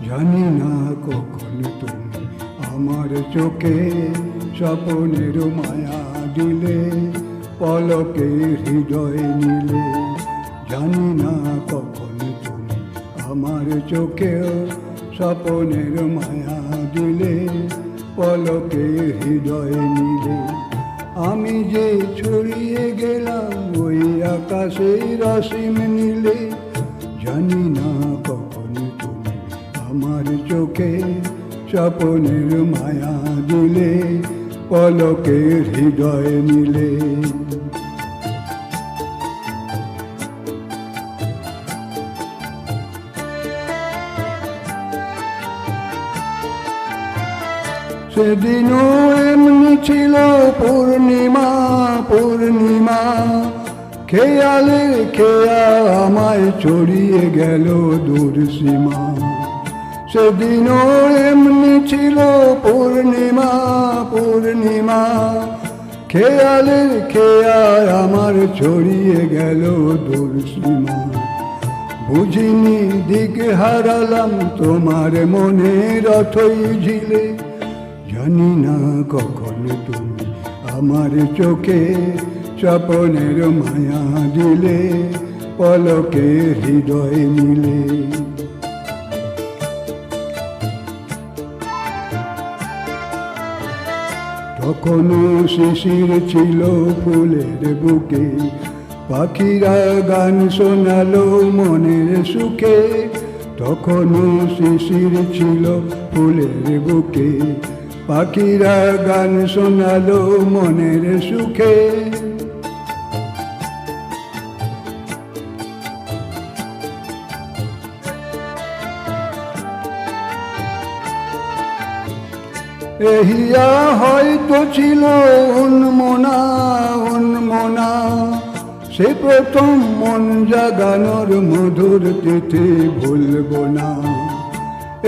জানি না কখন তুমি আমার চোখে স্বপ্নের মায়া দিলে, পলকে হৃদয় নিলে। জানি না কখন তুমি আমার চোখে স্বপ্নের মায়া দিলে, পলকে হৃদয় নিলে। আমি যে ছড়িয়ে গেলাম ওই আকাশের অসীম নীলে। জানি না কখন তুমি আমার চোখে স্বপ্নের মায়া দিলে, পলকে হৃদয় নিলে। সেদিনও এমনি ছিল পূর্ণিমা পূর্ণিমা, খেয়ালে খেয়া আমায় ছড়িয়ে গেল দূর সীমা। সেদিনও এমনি ছিল পূর্ণিমা পূর্ণিমা, খেয়ালে খেয়া আমার ছড়িয়ে গেল দূর সীমা। বুঝিনি দিক হারালাম তোমার মনের অথই ঝিলে। জানি না কখন তুমি আমার চোখে স্বপ্নের মায়া দিলে, পলকে হৃদয় নিলে। তখনও শিশির ছিল ফুলের বুকে, পাখিরা গান শোনালো মনের সুখে। তখনও শিশির ছিল ফুলের বুকে, পাখিরা গান শোনালো মনের সুখে। এহিয়া হয়তো ছিল উন্মনা উন্মনা, সে প্রথম মন জাগানোর মধুর তিথি ভুলব না।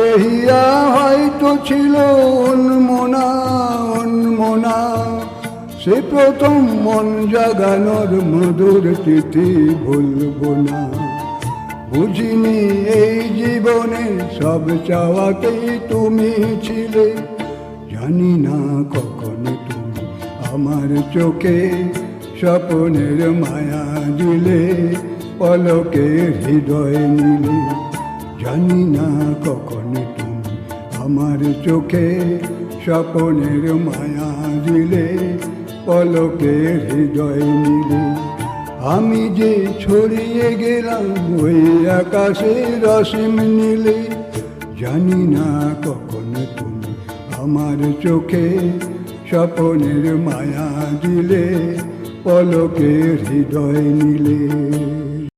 এহিয়া হয়তো ছিল উন্মনা উন্মনা, সে প্রথম মন জাগানোর মধুর তিথি ভুলব না। বুঝিনি এই জীবনের সব চাওয়াতেই তুমি ছিলে। জানি না কখন তুমি আমার চোখে স্বপ্নের মায়া দিলে, পলকে হৃদয় নিলে। জানি না কখন তুমি আমার চোখে স্বপ্নের মায়া দিলে, পলকে হৃদয় নিলে। আমি যে ছড়িয়ে গেলাম ওই আকাশের অসীম নীলে। জানি না কখন তুমি আমার চোখে স্বপ্নের মায়া দিলে, পলকে হৃদয় নিলে।